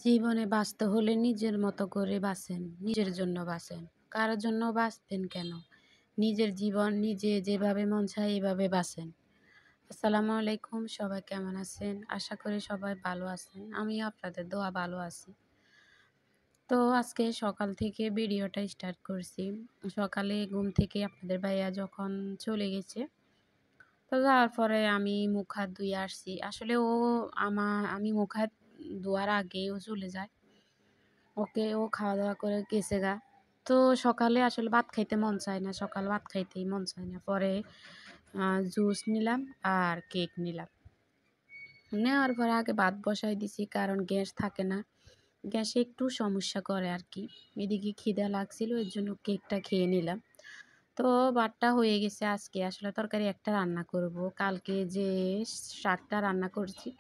জীবনে বাঁচতে হলে নিজের মতো করে বাঁচেন, নিজের জন্য বাঁচেন। কারো জন্য বাঁচবেন কেন? নিজের জীবন নিজে যেভাবে মন চায় এভাবে বাঁচেন। আসসালামু আলাইকুম, সবাই কেমন আছেন? আশা করি সবাই ভালো আছেন। আমিও আপনাদের দোয়া ভালো আছি। তো আজকে সকাল থেকে ভিডিওটা স্টার্ট করছি। সকালে ঘুম থেকে আপনাদের ভাইয়া যখন চলে গেছে, তো যাওয়ার পরে আমি মুখ হাত ধুয়ে আসছি। আসলে আমি মুখ হাত ধোয়ার আগেই ও চলে যায়। ও খাওয়া-দাওয়া করে গেছে গা। তো সকালে আসলে ভাত খাইতে মন চায় না। সকালে ভাত খাইতেই মন চায় না। পরে জুস নিলাম আর কেক নিলাম। নেওয়ার পরে আগে ভাত বসায় দিছি কারণ গ্যাস থাকে না। গ্যাসে একটু সমস্যা করে আরকি। এদিকে খিদা লাগছিল এর জন্য কেকটা খেয়ে নিলাম। তো ভাতটা হয়ে গেছে আজকে আসলে তরকারি একটা রান্না করব। কালকে যে শাকটা রান্না করছি,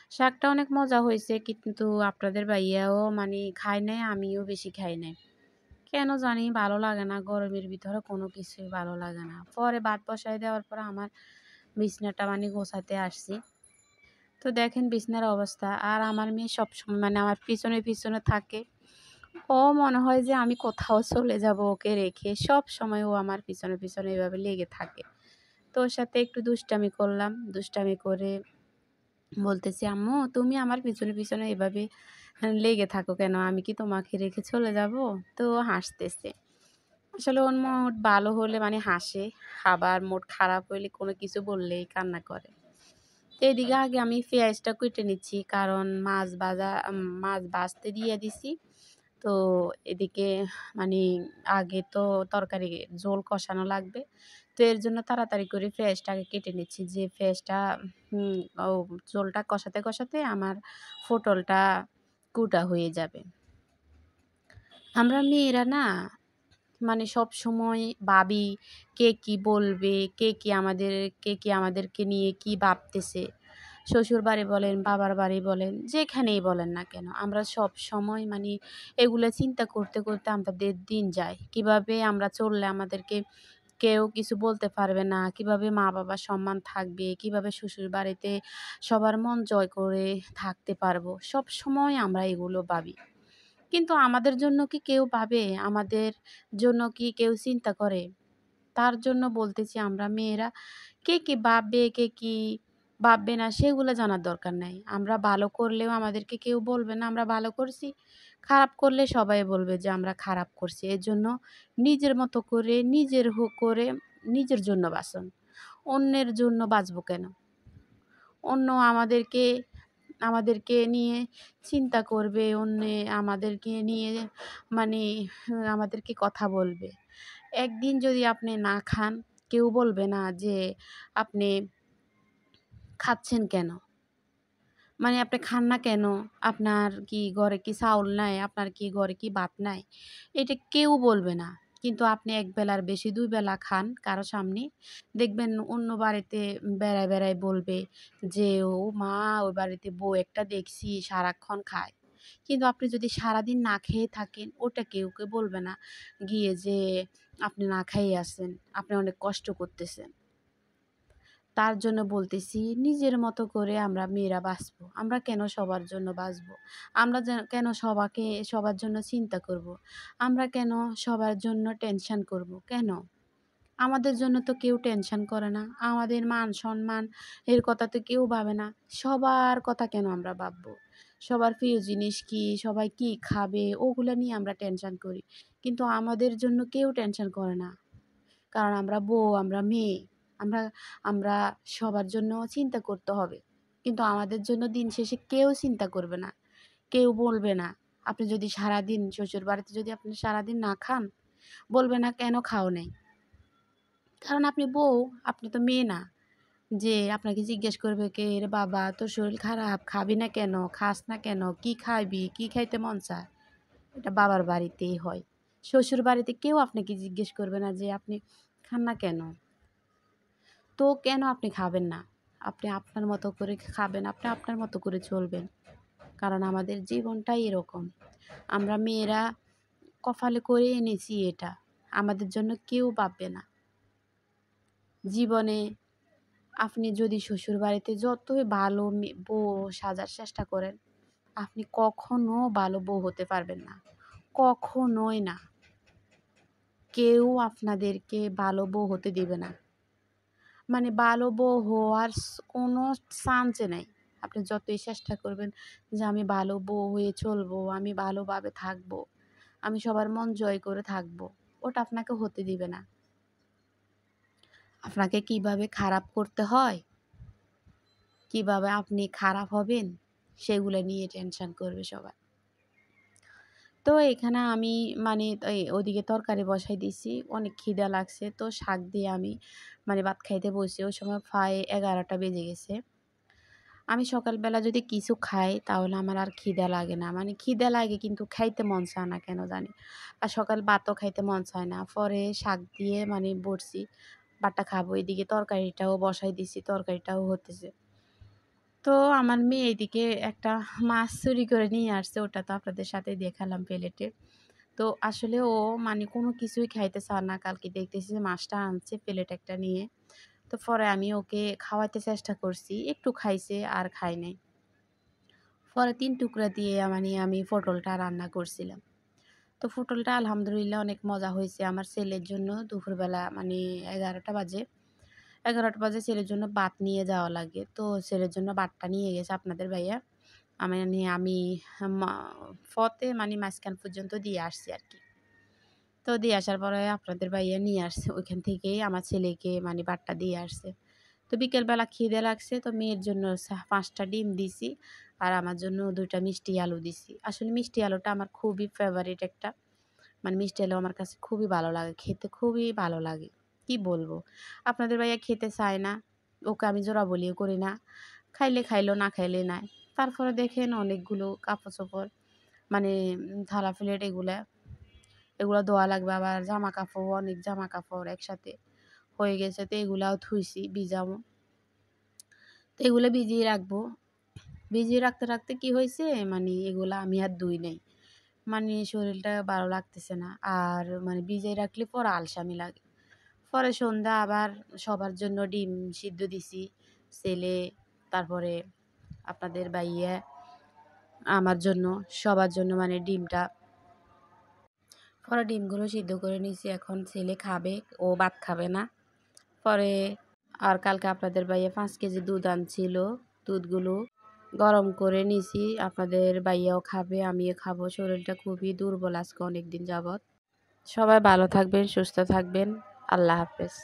শাকটা অনেক মজা হয়েছে কিন্তু আপনাদের ভাইয়াও মানে খায় নাই, আমিও বেশি খাই নাই। কেন জানি ভালো লাগে না, গরমের ভিতরে কোনো কিছুই ভালো লাগে না। পরে ভাত বসায় দেওয়ার পরে আমার বিছানাটা মানে গোছাতে আসছি। তো দেখেন বিছানার অবস্থা। আর আমার মেয়ে সবসময় মানে আমার পিছনে থাকে। ও মনে হয় যে আমি কোথাও চলে যাব ওকে রেখে। সবসময় ও আমার পিছনে এভাবে লেগে থাকে। তো ওর সাথে একটু দুষ্টামি করলাম। দুষ্টামি করে বলতেছি, "আম্মু তুমি আমার পিছনে এভাবে লেগে থাকো কেন? আমি কি তোমাকে রেখে চলে যাব?" তো ও হাসতেছে। আসলে ওর মুড ভালো হলে মানে হাসে, আবার মুড খারাপ হইলে কোনো কিছু বললেই কান্না করে। তো এদিকে আগে আমি পেঁয়াজটা কুইটে নিচ্ছি কারণ মাছ ভাজতে দিয়ে দিছি। তো এদিকে মানে আগে তো তরকারি ঝোল কষানো লাগবে। তো এর জন্য তাড়াতাড়ি করে পেঁয়াজটা আগে কেটে নিচ্ছি যে পেঁয়াজটা হুম ও ঝোলটা কষাতে আমার পটলটা কুটা হয়ে যাবে। আমরা মেয়েরা না মানে সবসময় ভাবি কে কি বলবে, কে কি আমাদেরকে নিয়ে কি ভাবতেছে। শ্বশুরবাড়ি বলেন, বাবার বাড়ি বলেন, যেখানেই বলেন না কেন, আমরা সবসময় মানে এগুলা চিন্তা করতে আমাদের দিন যায়। কিভাবে আমরা চললে আমাদেরকে কেউ কিছু বলতে পারবে না, কিভাবে মা-বাবার সম্মান থাকবে, কিভাবে শ্বশুরবাড়িতে সবার মন জয় করে থাকতে পারবো। সবসময় আমরা এগুলো ভাবি। কিন্তু আমাদের জন্য কি কেউ ভাবে? আমাদের জন্য কি কেউ চিন্তা করে? তার জন্য বলতেছি আমরা মেয়েরা কে কি ভাববে, কে কি ভাববে না সেগুলো জানার দরকার নাই। আমরা ভালো করলেও আমাদেরকে কেউ বলবে না আমরা ভালো করছি। খারাপ করলে সবাই বলবে যে আমরা খারাপ করছি। এজন্য নিজের মতো করে করে নিজের জন্য বাঁচুন। অন্যের জন্য বাঁচবো কেন? অন্য আমাদেরকে নিয়ে চিন্তা করবে, আমাদেরকে নিয়ে মানে আমাদেরকে কথা বলবে। একদিন যদি আপনি না খান, কেউ বলবে না যে আপনি খাচ্ছেন কেন? মানে আপনি খান না কেন? আপনার কি ঘরে কি চাউল নাই? আপনার কি ঘরে কি ভাত নাই? এটা কেউ বলবে না। কিন্তু আপনি ১ বেলার বেশি ২ বেলা খান কারো সামনে, দেখবেন অন্য বাড়িতে বেড়ায় বলবে যে, "ও মা ওই বাড়িতে বউ একটা দেখছি সারাক্ষণ খায়।" কিন্তু আপনি যদি সারাদিন না খেয়ে থাকেন, ওটা কেউ বলবে না গিয়ে যে আপনি না খেয়ে আছেন, আপনি অনেক কষ্ট করতেছেন। তার জন্য বলতেছি নিজের মতো করে আমরা মেয়েরা বাঁচবো। আমরা কেন সবার জন্য বাঁচবো? আমরা কেন সবার জন্য চিন্তা করব? আমরা কেন সবার জন্য টেনশন করব? কেন? আমাদের জন্য তো কেউ টেনশন করে না। আমাদের মান-সম্মান এর কথা তো কেউ ভাবে না। সবার কথা কেন আমরা ভাববো? সবার প্রিয় জিনিস কি? সবাই কি খাবে? ওগুলা নিয়ে আমরা টেনশন করি। কিন্তু আমাদের জন্য কেউ টেনশন করে না। কারণ আমরা বউ, আমরা মেয়ে। আমরা আমরা সবার জন্য চিন্তা করতে হবে। কিন্তু আমাদের জন্য দিন শেষে কেউ চিন্তা করবে না। কেউ বলবে না। আপনি যদি সারাদিন শ্বশুরবাড়িতে যদি আপনি সারাদিন না খান, বলবে না, "কেন খাও নাই?" কারণ আপনি বউ, আপনি তো মেয়ে না। যে আপনাকে জিজ্ঞেস করবে কে, "এরে বাবা তোর শরীর খারাপ, খাবি না কেন? খাস না কেন? কি খাবি? কি খাইতে মন চায়?" এটা বাবার বাড়িতেই হয়। শ্বশুরবাড়িতে কেউ আপনাকে জিজ্ঞেস করবে না যে আপনি খান না কেন? তো কেন আপনি খাবেন না? আপনি আপনার মতো করে খাবেন, আপনি আপনার মতো করে চলবেন। কারণ আমাদের জীবনটাই এরকম। আমরা মেয়েরা কপালে করে এনেছি এটা। আমাদের জন্য কেউ ভাববে না। জীবনে আপনি যদি শ্বশুরবাড়িতে যতই ভালো বউ সাজার চেষ্টা করেন, আপনি কখনো ভালো বউ হতে পারবেন না, কখনোই না। কেউ আপনাদেরকে ভালো বউ হতে দিবে না। মানে ভালো বউ হওয়ার কোনো চান্সই নাই। আপনি যতই চেষ্টা করবেন যে আমি ভালো বউ হয়ে চলবো, আমি ভালোভাবে থাকবো, আমি সবার মন জয় করে থাকবো, ওটা আপনাকে হতে দিবে না। আপনাকে কিভাবে খারাপ করতে হয়, কিভাবে আপনি খারাপ হবেন, সেগুলো নিয়ে টেনশন করবে সবাই। তো এখানে আমি মানে ওদিকে তরকারি বসাই দিছি, অনেক খিদা লাগছে। তো শাক দিয়ে আমি মানে ভাত খাইতে বসি। ওই সময় প্রায় 11টা বেজে গেছে। আমি সকালবেলা যদি কিছু খাই তাহলে আমার আর খিদা লাগে না। মানে খিদা লাগে কিন্তু খাইতে মন চায় না কেন জানি। আর সকাল ভাতও খাইতে মন চায় না। পরে শাক দিয়ে মানে বসছি, ভাতটা খাবো। এদিকে তরকারিটাও বসাই দিছি, তরকারিটাও হতেছে। তো আমার মেয়ে এদিকে একটা মাছ চুরি করে নিয়ে আসছে, ওটা তো আপনাদের সাথে দেখালাম প্লেটে। তো আসলে ও মানে কোনো কিছুই খাইতে চায় না। কালকে দেখতেছি যে মাছটা আনছে প্লেট একটা নিয়ে। তো পরে আমি ওকে খাওয়াইতে চেষ্টা করছি। একটু খাইছে আর খায় নাই। পরে ৩ টুকরা দিয়ে মানে আমি পটলটা রান্না করছিলাম। তো পটলটা আলহামদুলিল্লাহ অনেক মজা হয়েছে। আমার ছেলের জন্য দুপুরবেলা মানে ১১টা বাজে। ১১টা বাজে ছেলের জন্য ভাত নিয়ে যাওয়া লাগে। তো ছেলের জন্য ভাতটা নিয়ে গেছে আপনাদের ভাইয়া। আমি মা পথে মানে মাঝখান পর্যন্ত দিয়ে আসছি আরকি। তো দিয়ে আসার পরে আপনাদের ভাইয়া নিয়ে আসছে। ওইখান থেকেই আমার ছেলেকে মানে ভাতটা দিয়ে আসছে। তো বিকেলবেলা খিদে লাগছে, তো মেয়ের জন্য ৫টা ডিম দিছি। আর আমার জন্য ২ টা মিষ্টি আলু দিছি। আসলে মিষ্টি আলুটা আমার খুবই ফেভারিট একটা। মানে মিষ্টি আলু আমার কাছে খুবই ভালো লাগে। খেতে খুবই ভালো লাগে। কি বলবো? আপনাদের ভাইয়া খেতে চায় না। ওকে আমি জোরাবলিও করি না। খাইলে খাইলো, না খাইলে নাই। তারপরে দেখেন অনেকগুলো কাপড়-চোপড় মানে থালা প্লেট এগুলা ধোয়া লাগবে। আবার জামাকাপড়, অনেক জামাকাপড় একসাথে হয়ে গেছে। তো এগুলাও ধুইছি, ভিজাবো। তো এগুলো ভিজিয়ে রাখবো। ভিজিয়ে রাখতে, রাখতে কি হইছে মানে এগুলা আমি আর ধুই নাই। মানে শরীরটা ভালো লাগতেছে না। আর মানে ভিজায় রাখলে পরে আলসামি লাগে। পরে সন্ধ্যা আবার সবার জন্য ডিম সিদ্ধ দিছি। ছেলে, তারপরে আপনাদের ভাইয়া, আমার জন্য, সবার জন্য মানে ডিমটা পরে ডিমগুলো সিদ্ধ করে নিছি। এখন ছেলে খাবে, ও ভাত খাবে না। পরে আর কালকে আপনাদের ভাইয়া ৫ কেজি দুধ আনছিল। দুধগুলো গরম করে নিছি। আপনাদের ভাইয়াও খাবে, আমিও খাবো। শরীরটা খুবই দুর্বল আজকে অনেকদিন যাবৎ। সবাই ভালো থাকবেন, সুস্থ থাকবেন। আল্লাহ হাফেজ।